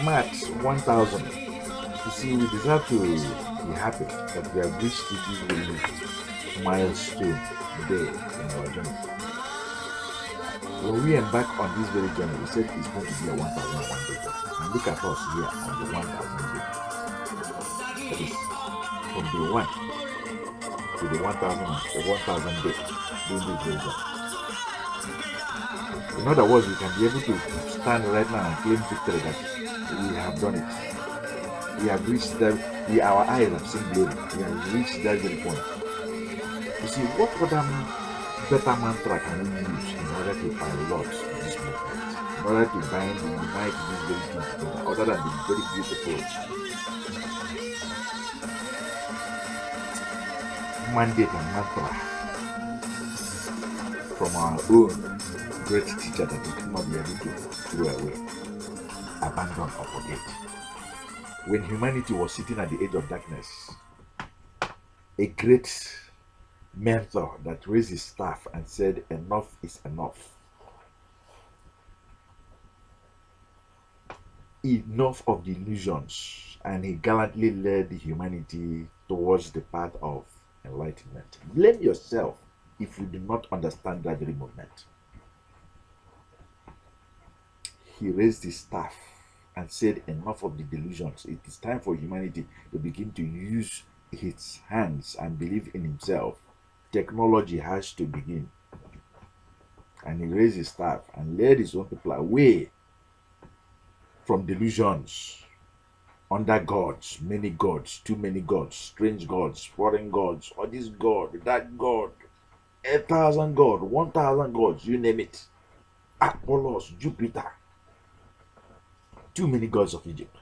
Matt 1000. You see, we deserve to be happy that we have reached this very milestone day in our journey. When we embark on this very journey, we said it's going to be a 1001 day. And look at us here on the 1000 day. That is from day 1 to the 1000 day doing this very journey. In other words, we can be able to stand right now and claim victory that we have done it. We have reached that, our eyes have seen glory. We have reached that very point. You see, what other better mantra can we use in order to pilot this movement, in order to bind and unite this very thing together, other than the very beautiful mandate and mantra from our own great teacher that we cannot be able to throw away, abandon, or forget. When humanity was sitting at the edge of darkness, a great mentor that raised his staff and said, "Enough is enough. Enough of the illusions," and he gallantly led humanity towards the path of enlightenment. Blame yourself if you do not understand that very movement. He raised his staff and said, "Enough of the delusions. It is time for humanity to begin to use its hands and believe in himself. Technology has to begin." And he raised his staff and led his own people away from delusions, under gods, many gods, too many gods, strange gods, foreign gods, or this god, that god, 1,000 gods, 1,000 gods, you name it. Apollos, Jupiter, too many gods of Egypt.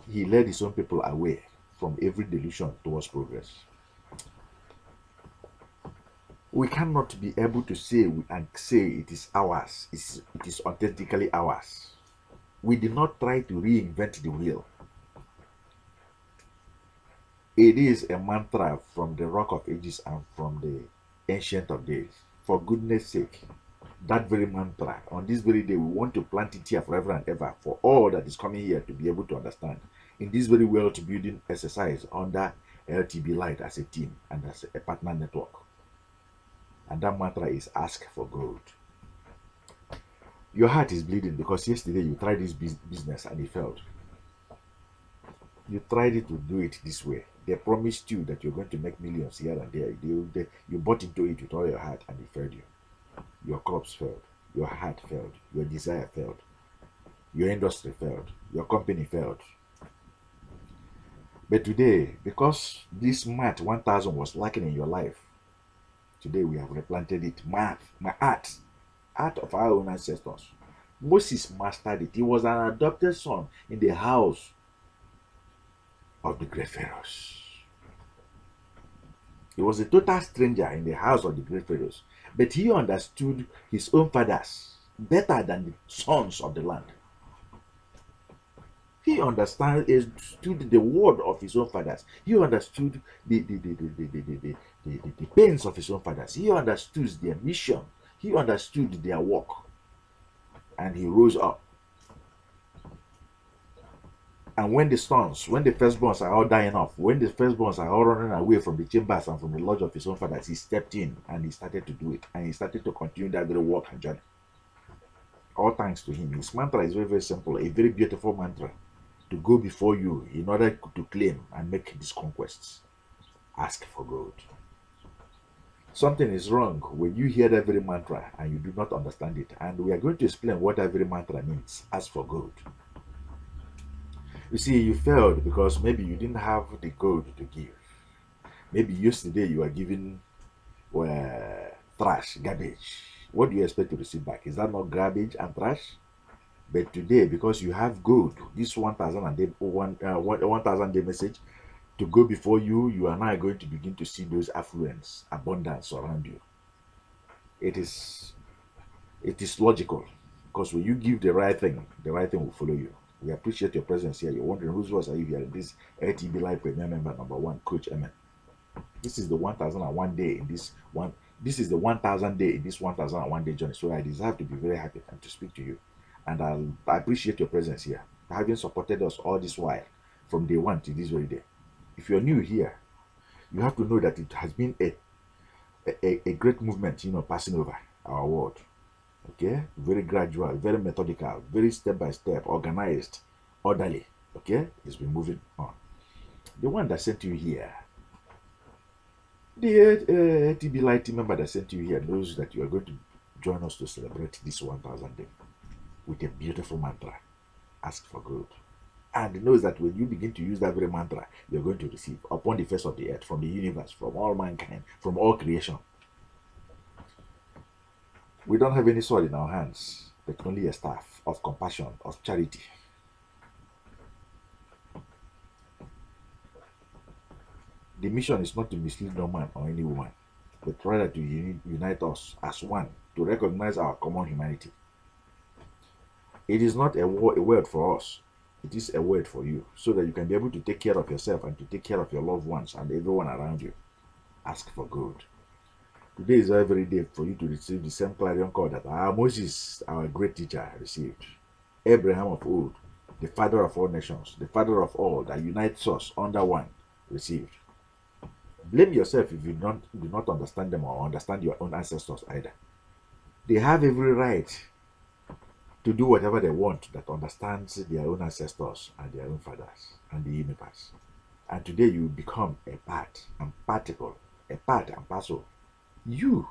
He led his own people away from every delusion towards progress. We cannot be able to say it is ours, it is authentically ours. We did not try to reinvent the wheel. It is a mantra from the Rock of Ages and from the Ancient of Days. For goodness sake, that very mantra, on this very day, we want to plant it here forever and ever for all that is coming here to be able to understand. In this very wealth building exercise under LTBLIGHT as a team and as a partner network. And that mantra is ask for gold. Your heart is bleeding because yesterday you tried this business and it failed. You tried it to do it this way. They promised you that you're going to make millions here and there. You bought into it with all your heart and it failed you. Your crops failed. Your heart failed. Your desire failed. Your industry failed. Your company failed. But today, because this Maat 1000 was lacking in your life, today we have replanted it. MAHAT, art of our own ancestors. Moses mastered it. He was an adopted son in the house of the great pharaohs. He was a total stranger in the house of the great pharaohs, but he understood his own fathers better than the sons of the land. He understood the word of his own fathers. He understood the pains of his own fathers. He understood their mission. He understood their work. And he rose up. And when the firstborns are all dying off, when the firstborns are all running away from the chambers and from the lodge of his own fathers, he stepped in and he started to do it. And he started to continue that very work and journey. All thanks to him. His mantra is very, very simple, a very beautiful mantra to go before you in order to claim and make these conquests. Ask for gold. Something is wrong when you hear that very mantra and you do not understand it. And we are going to explain what that very mantra means. Ask for gold. You see, you failed because maybe you didn't have the gold to give. Maybe yesterday you were given trash, garbage. What do you expect to receive back? Is that not garbage and trash? But today, because you have gold, this 1,000 day message, to go before you, you are now going to begin to see those affluence, abundance around you. It is logical, because when you give the right thing will follow you. We appreciate your presence here. You're wondering whose voice are you hearing? This LTBLIGHT Premier Member #1, COACHEmen. This is the 1001 day in this one. This is the 1000 day in this 1001 day journey. So I deserve to be very happy and to speak to you. And I appreciate your presence here, having supported us all this while, from day one to this very day. If you're new here, you have to know that it has been a great movement, passing over our world. Okay, very gradual, very methodical, very step by step, organized, orderly. Okay, it's been moving on. The one that sent you here, the LTBLIGHT member that sent you here, knows that you are going to join us to celebrate this 1000 day with a beautiful mantra: ask for good. And knows that when you begin to use that very mantra, you're going to receive upon the face of the earth, from the universe, from all mankind, from all creation. We don't have any sword in our hands, but only a staff of compassion, of charity. The mission is not to mislead no man or any woman, but rather to unite us as one, to recognize our common humanity. It is not a word for us, it is a word for you, so that you can be able to take care of yourself and to take care of your loved ones and everyone around you. Ask for good. Today is every day for you to receive the same clarion call that Moses, our great teacher, received. Abraham of old, the father of all nations, the father of all that unites us under one, received. Blame yourself if you do not understand them or understand your own ancestors either. They have every right to do whatever they want that understands their own ancestors and their own fathers and the universe. And today you become a part and particle, a part and parcel. You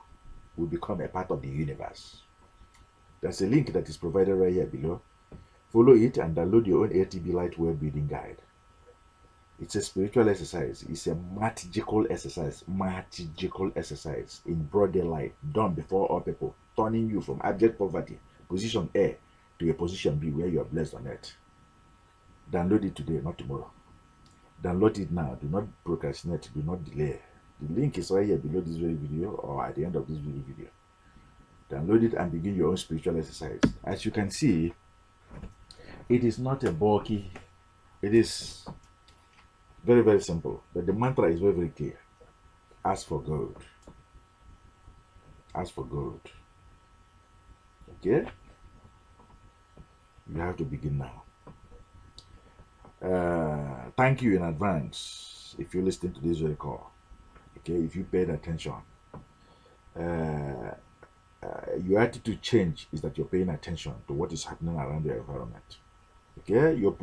will become a part of the universe. There's a link that is provided right here below. Follow it and download your own LTBLIGHT well-being guide. It's a spiritual exercise. It's a magical exercise, in broad daylight, done before all people, turning you from abject poverty, position A, to a position B where you are blessed on earth. Download it today, not tomorrow. Download it now. Do not procrastinate. Do not delay. The link is right here below this very video or at the end of this video. Download it and begin your own spiritual exercise. As you can see, it is not a bulky. It is very, very simple. But the mantra is very, very clear. Ask for good. Ask for good. Okay? You have to begin now. Thank you in advance if you listen to this very call. Okay, if you paid attention. Your attitude change is that you're paying attention to what is happening around your environment. Okay, your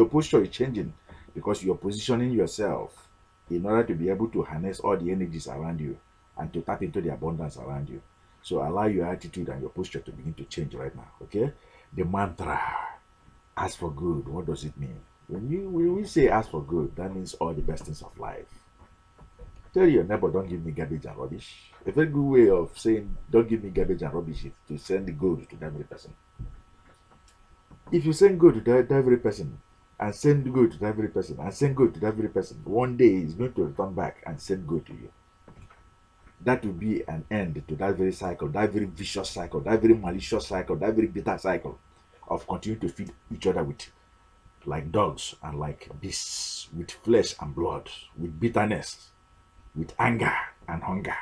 posture is changing because you're positioning yourself in order to be able to harness all the energies around you and to tap into the abundance around you. So allow your attitude and your posture to begin to change right now. Okay, the mantra, ask for good. What does it mean? When we say ask for good, that means all the best things of life. Tell your neighbor, don't give me garbage and rubbish. A very good way of saying don't give me garbage and rubbish is to send the good to that very person. If you send good to that very person, and send good to that very person, and send good to that very person, one day he's going to return back and send good to you. That will be an end to that very cycle, that very vicious cycle, that very malicious cycle, that very bitter cycle of continuing to feed each other with, like dogs and like beasts, with flesh and blood, with bitterness, with anger and hunger.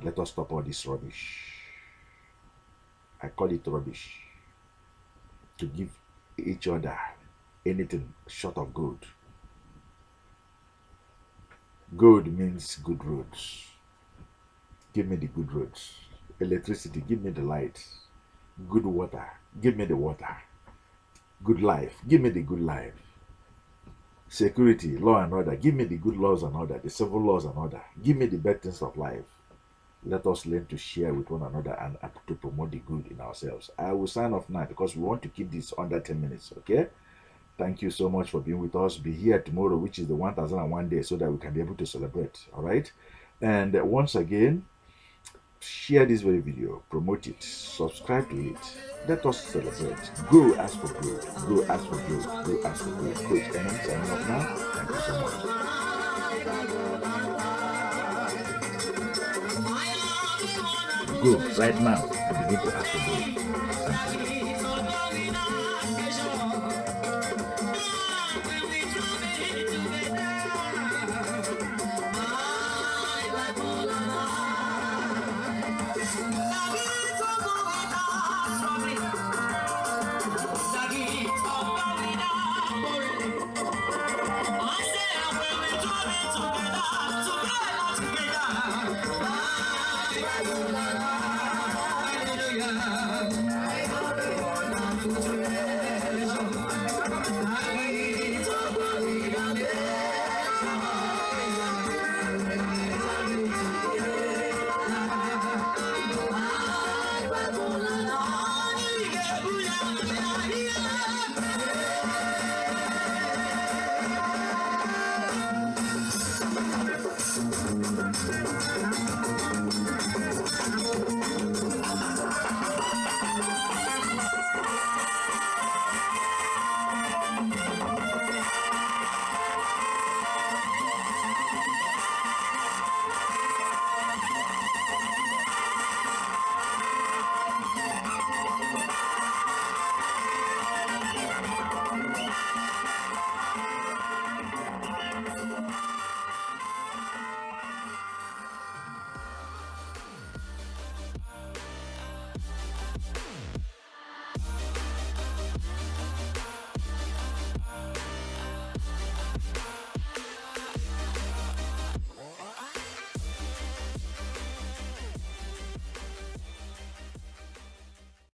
Let us stop all this rubbish. I call it rubbish. To give each other anything short of good. Good means good roads. Give me the good roads. Electricity, give me the light. Good water, give me the water. Good life, give me the good life. Security, law and order, give me the good laws and order, the civil laws and order. Give me the bad things of life. Let us learn to share with one another and to promote the good in ourselves. I will sign off now because we want to keep this under 10 minutes, okay? Thank you so much for being with us. Be here tomorrow, which is the 1001 day, so that we can be able to celebrate, all right? And once again, share this very video, promote it, subscribe to it. Let us celebrate. Go ask for good. Go ask for good. Go ask for good. COACHEmen signing off now. Thank you so much. Go right now and begin to ask for good. Thank you. I am the one.